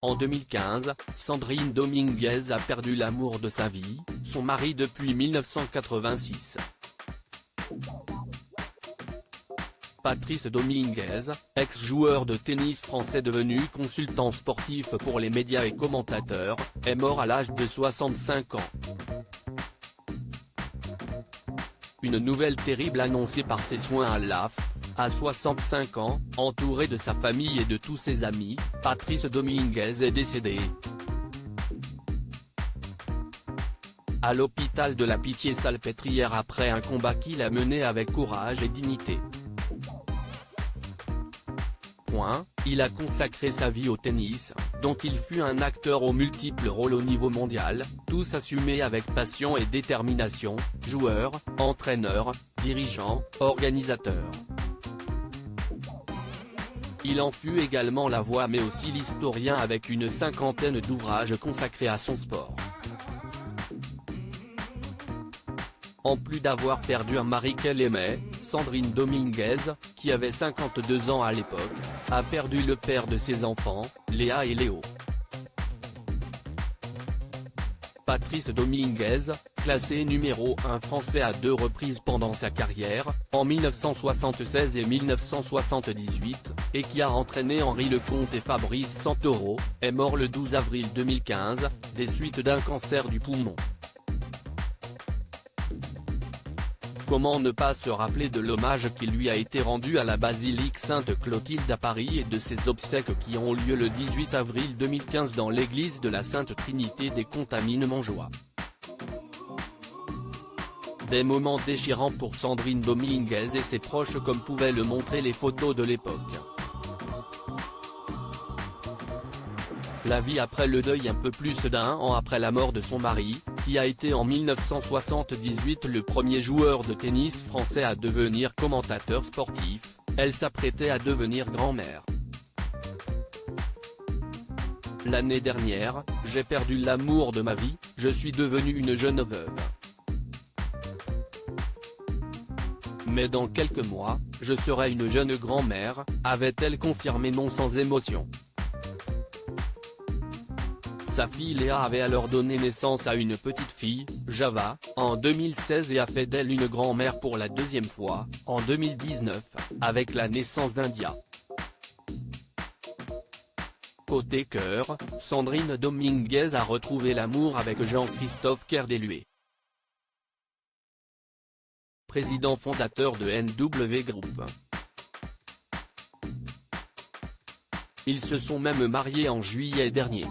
En 2015, Sandrine Dominguez a perdu l'amour de sa vie, son mari depuis 1986. Patrice Dominguez, ex-joueur de tennis français devenu consultant sportif pour les médias et commentateur, est mort à l'âge de 65 ans. Une nouvelle terrible annoncée par ses soins à l'AF. À 65 ans, entouré de sa famille et de tous ses amis, Patrice Dominguez est décédé. À l'hôpital de la Pitié-Salpêtrière après un combat qu'il a mené avec courage et dignité. Il a consacré sa vie au tennis, dont il fut un acteur aux multiples rôles au niveau mondial, tous assumés avec passion et détermination, joueur, entraîneur, dirigeant, organisateur. Il en fut également la voix mais aussi l'historien avec une cinquantaine d'ouvrages consacrés à son sport. En plus d'avoir perdu un mari qu'elle aimait, Sandrine Dominguez, qui avait 52 ans à l'époque, a perdu le père de ses enfants, Léa et Léo. Patrice Dominguez, classé numéro 1 français à 2 reprises pendant sa carrière, en 1976 et 1978, et qui a entraîné Henri Lecomte et Fabrice Santoro, est mort le 12 avril 2015, des suites d'un cancer du poumon. Comment ne pas se rappeler de l'hommage qui lui a été rendu à la basilique Sainte-Clotilde à Paris et de ses obsèques qui ont lieu le 18 avril 2015 dans l'église de la Sainte Trinité des Contamines Montjoie. Des moments déchirants pour Sandrine Dominguez et ses proches comme pouvaient le montrer les photos de l'époque. La vie après le deuil un peu plus d'un an après la mort de son mari, qui a été en 1978 le premier joueur de tennis français à devenir commentateur sportif, elle s'apprêtait à devenir grand-mère. L'année dernière, j'ai perdu l'amour de ma vie, je suis devenue une jeune veuve. Mais dans quelques mois, je serai une jeune grand-mère, avait-elle confirmé non sans émotion. Sa fille Léa avait alors donné naissance à une petite fille, Java, en 2016 et a fait d'elle une grand-mère pour la deuxième fois, en 2019, avec la naissance d'India. Côté cœur, Sandrine Dominguez a retrouvé l'amour avec Jean-Christophe Kerdelué, président fondateur de NW Group. Ils se sont même mariés en juillet dernier.